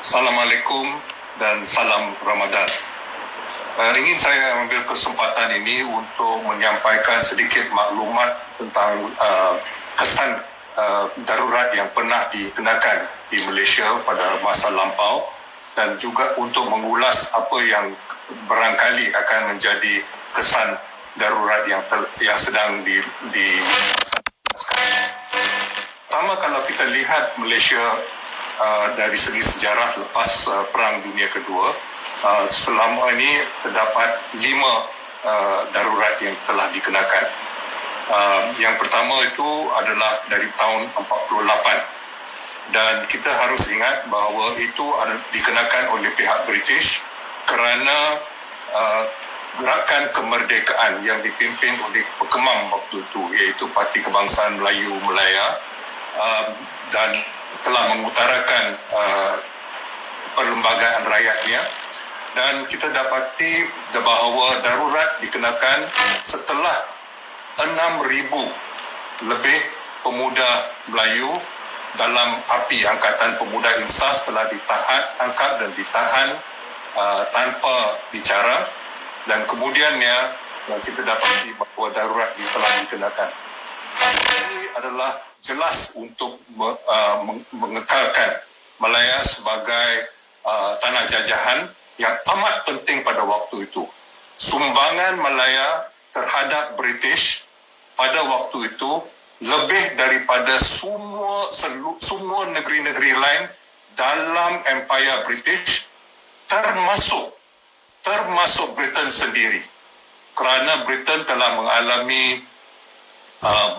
Assalamualaikum dan salam Ramadan. Ingin saya ambil kesempatan ini untuk menyampaikan sedikit maklumat tentang kesan darurat yang pernah dikenakan di Malaysia pada masa lampau dan juga untuk mengulas apa yang barangkali akan menjadi kesan darurat yang sedang Pertama, kalau kita lihat Malaysia dari segi sejarah lepas Perang Dunia Kedua, selama ini terdapat 5 darurat yang telah dikenakan. Yang pertama itu adalah dari tahun 48 dan kita harus ingat bahawa itu dikenakan oleh pihak British kerana gerakan kemerdekaan yang dipimpin oleh pekemam waktu itu, iaitu Parti Kebangsaan Melayu Melaya, dan telah mengutarakan perlembagaan rakyatnya. Dan kita dapati bahawa darurat dikenakan setelah 6,000 lebih pemuda Melayu dalam api Angkatan Pemuda Insaf telah tangkap dan ditahan tanpa bicara, dan kemudiannya kita dapati bahawa darurat telah dikenakan. Ini adalah jelas untuk mengekalkan Malaya sebagai tanah jajahan yang amat penting pada waktu itu. Sumbangan Malaya terhadap British pada waktu itu lebih daripada semua negeri-negeri lain dalam Empire British, termasuk Britain sendiri, kerana Britain telah mengalami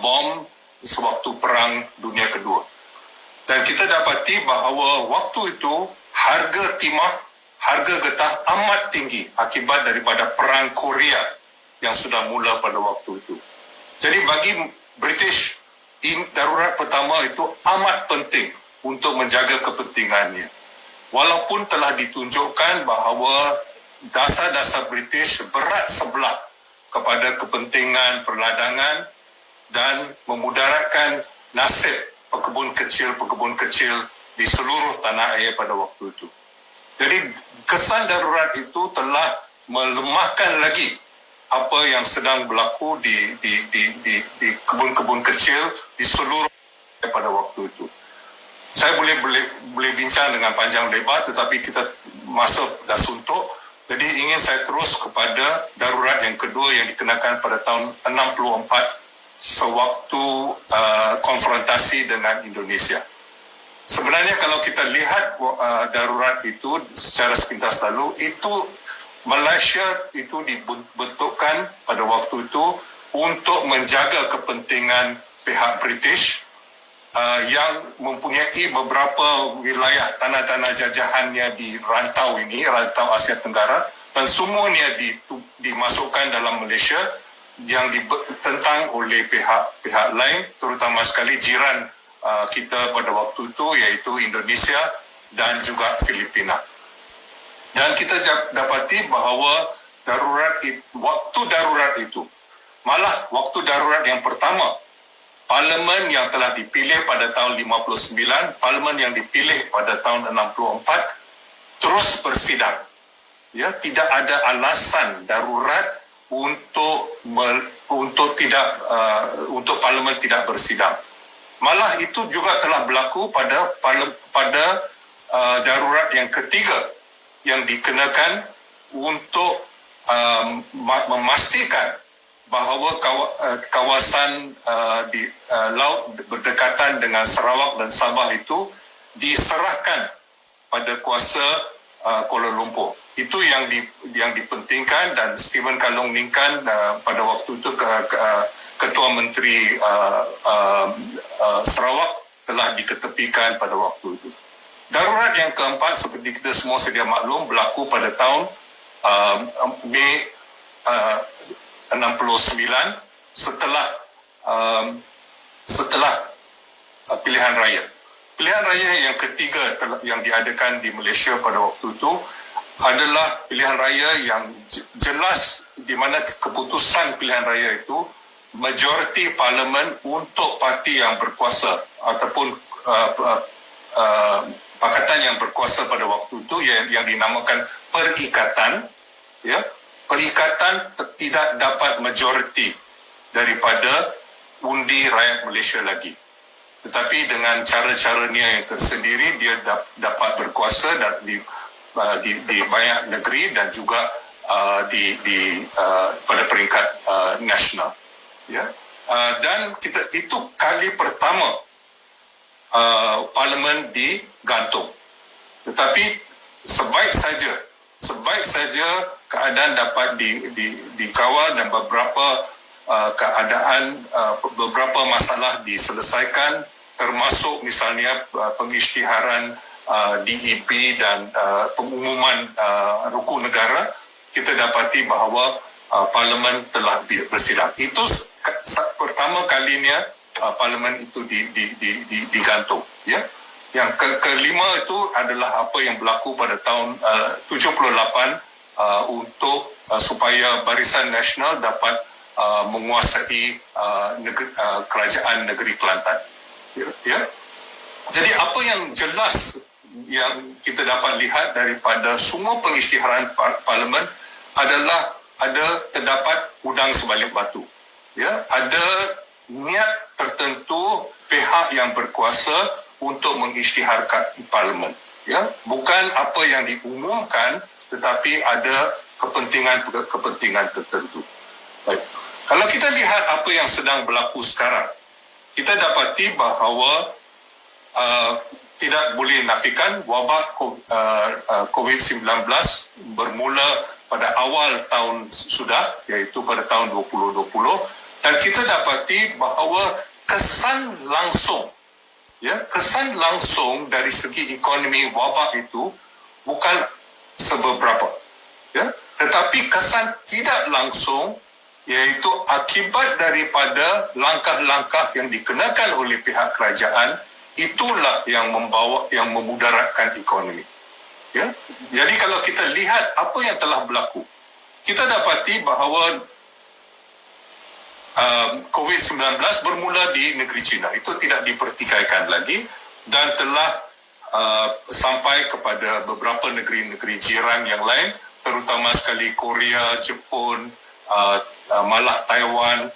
bom sewaktu Perang Dunia Kedua. Dan kita dapati bahawa waktu itu harga timah, harga getah amat tinggi akibat daripada Perang Korea yang sudah mula pada waktu itu. Jadi bagi British, darurat pertama itu amat penting untuk menjaga kepentingannya. Walaupun telah ditunjukkan bahawa dasar-dasar British berat sebelah kepada kepentingan perladangan dan memudaratkan nasib pekebun kecil di seluruh tanah air pada waktu itu. Jadi kesan darurat itu telah melemahkan lagi apa yang sedang berlaku di kebun-kebun kecil di seluruh pada waktu itu. Saya boleh bincang dengan panjang lebar, tetapi kita masuk dah suntuk. Jadi ingin saya terus kepada darurat yang kedua yang dikenakan pada tahun 64 sewaktu konfrontasi dengan Indonesia. Sebenarnya kalau kita lihat darurat itu secara sepintas lalu, itu Malaysia itu dibentukkan pada waktu itu untuk menjaga kepentingan pihak British yang mempunyai beberapa wilayah tanah-tanah jajahannya di rantau Asia Tenggara, dan semuanya dimasukkan dalam Malaysia yang ditentang oleh pihak lain, terutama sekali jiran kita pada waktu itu, iaitu Indonesia dan juga Filipina. Dan kita dapati bahawa waktu darurat itu, malah waktu darurat yang pertama, Parlimen yang telah dipilih pada tahun 59, Parlimen yang dipilih pada tahun 64 terus bersidang. Ya, tidak ada alasan darurat untuk Parlimen tidak bersidang. Malah itu juga telah berlaku pada darurat yang ketiga yang dikenakan untuk memastikan bahawa kawasan di laut berdekatan dengan Sarawak dan Sabah itu diserahkan pada kuasa Kuala Lumpur. Itu yang dipentingkan, dan Stephen Kalong Ningkan pada waktu itu Ketua Menteri Sarawak telah diketepikan pada waktu itu. Darurat yang keempat, seperti kita semua sedia maklum, berlaku pada tahun Mei 69 setelah pilihan raya. Pilihan raya yang ketiga yang diadakan di Malaysia pada waktu itu adalah pilihan raya yang jelas, di mana keputusan pilihan raya itu majoriti parlimen untuk parti yang berkuasa ataupun pakatan yang berkuasa pada waktu itu yang dinamakan perikatan, ya, perikatan tidak dapat majoriti daripada undi rakyat Malaysia lagi. Tetapi dengan cara-caranya yang tersendiri, dia dapat berkuasa di banyak negeri dan juga pada peringkat nasional. Ya. Dan itu kali pertama parlimen digantung. Tetapi sebaik saja keadaan dapat dikawal dan beberapa beberapa masalah diselesaikan, termasuk misalnya pengisytiharan DEP dan pengumuman rukun negara, kita dapati bahawa parlimen telah bersidang. Itu pertama kalinya parlimen itu digantung, ya. Yang kelima itu adalah apa yang berlaku pada tahun 78 untuk supaya Barisan Nasional dapat menguasai kerajaan negeri Kelantan. Ya. Jadi apa yang jelas yang kita dapat lihat daripada semua pengisytiharan parlimen adalah terdapat udang sebalik batu. Ya, ada niat tertentu pihak yang berkuasa untuk mengisytiharkan parlimen. Ya, bukan apa yang diumumkan, tetapi ada kepentingan tertentu. Baik. Kalau kita lihat apa yang sedang berlaku sekarang, kita dapati bahawa tidak boleh nafikan wabak COVID-19 bermula pada awal tahun sudah, iaitu pada tahun 2020, dan kita dapati bahawa kesan langsung dari segi ekonomi wabak itu bukan seberapa, ya, tetapi kesan tidak langsung, iaitu akibat daripada langkah-langkah yang dikenakan oleh pihak kerajaan, itulah yang memudaratkan ekonomi. Ya, jadi kalau kita lihat apa yang telah berlaku, kita dapati bahawa COVID-19 bermula di negeri China, itu tidak dipertikaikan lagi dan telah sampai kepada beberapa negeri-negeri jiran yang lain, terutama sekali Korea, Jepun, malah Taiwan,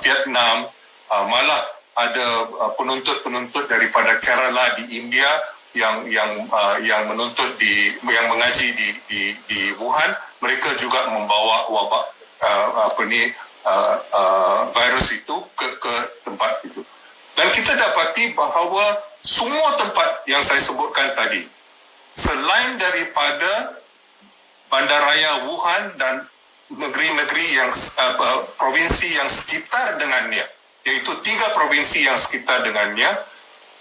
Vietnam, malah ada penuntut-penuntut daripada Kerala di India yang menuntut yang mengaji di Wuhan. Mereka juga membawa wabak virus itu ke tempat itu. Dan kita dapati bahawa semua tempat yang saya sebutkan tadi, selain daripada bandaraya Wuhan dan negeri-negeri yang provinsi yang sekitar dengannya, iaitu 3 provinsi yang sekitar dengannya,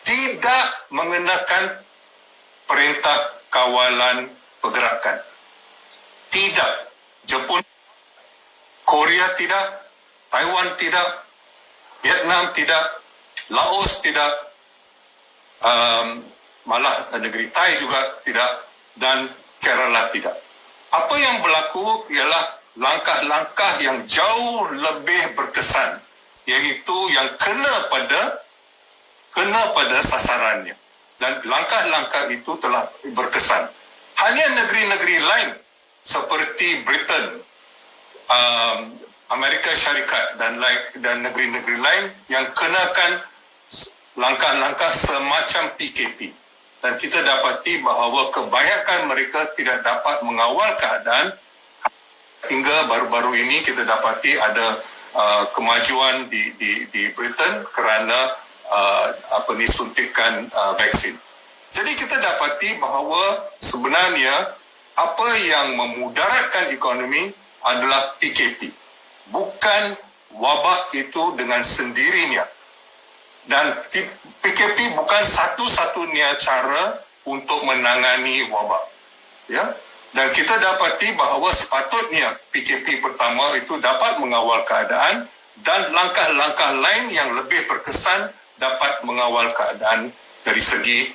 tidak mengenakan perintah kawalan pergerakan. Tidak. Jepun, Korea tidak, Taiwan tidak, Vietnam tidak, Laos tidak, malah negeri Thai juga tidak, dan Kerala tidak. Apa yang berlaku ialah langkah-langkah yang jauh lebih berkesan, iaitu yang kena pada sasarannya. Dan langkah-langkah itu telah berkesan. Hanya negeri-negeri lain seperti Britain, Amerika Syarikat dan negeri-negeri lain yang kenakan langkah-langkah semacam PKP. Dan kita dapati bahawa kebanyakan mereka tidak dapat mengawal keadaan. Hingga baru-baru ini kita dapati ada kemajuan di Britain kerana suntikan vaksin. Jadi kita dapati bahawa sebenarnya apa yang memudaratkan ekonomi adalah PKP, bukan wabak itu dengan sendirinya. Dan PKP bukan satu-satunya cara untuk menangani wabak. Ya. Dan kita dapati bahawa sepatutnya PKP pertama itu dapat mengawal keadaan dan langkah-langkah lain yang lebih berkesan dapat mengawal keadaan dari segi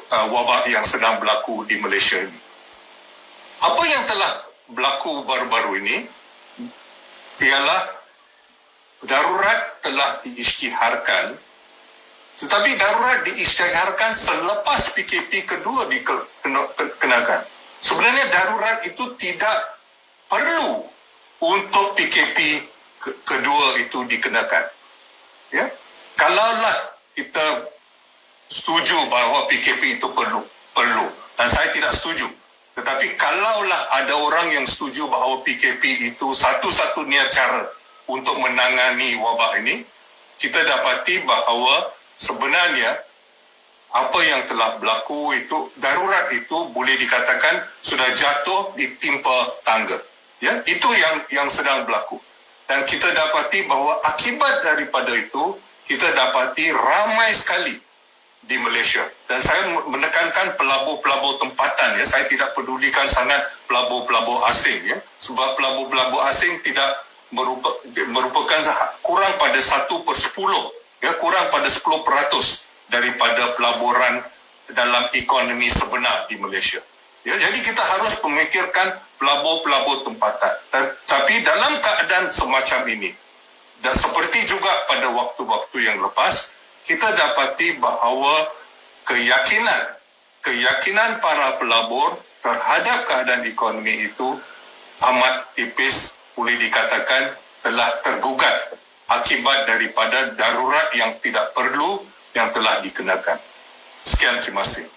wabak yang sedang berlaku di Malaysia ini. Apa yang telah berlaku baru-baru ini ialah darurat telah diisytiharkan Tetapi darurat diisytiharkan selepas PKP kedua dikenakan. Sebenarnya darurat itu tidak perlu untuk PKP kedua itu dikenakan. Ya, kalaulah kita setuju bahawa PKP itu perlu, dan saya tidak setuju. Tetapi kalaulah ada orang yang setuju bahawa PKP itu satu-satunya cara untuk menangani wabak ini, kita dapati bahawa sebenarnya apa yang telah berlaku itu, darurat itu boleh dikatakan sudah jatuh ditimpa tangga. Ya, itu yang sedang berlaku. Dan kita dapati bahawa akibat daripada itu, kita dapati ramai sekali di Malaysia. Dan saya menekankan pelabur-pelabur tempatan, ya. Saya tidak pedulikan sangat pelabur-pelabur asing, ya. Sebab pelabur-pelabur asing tidak merupakan kurang pada 1/10, ya, kurang pada 10% daripada pelaburan dalam ekonomi sebenar di Malaysia. Ya, jadi kita harus memikirkan pelabur-pelabur tempatan. Tapi dalam keadaan semacam ini, dan seperti juga pada waktu-waktu yang lepas, kita dapati bahawa keyakinan para pelabur terhadap keadaan ekonomi itu amat tipis, boleh dikatakan telah tergugat akibat daripada darurat yang tidak perlu yang telah dikenakan. Sekian, terima kasih.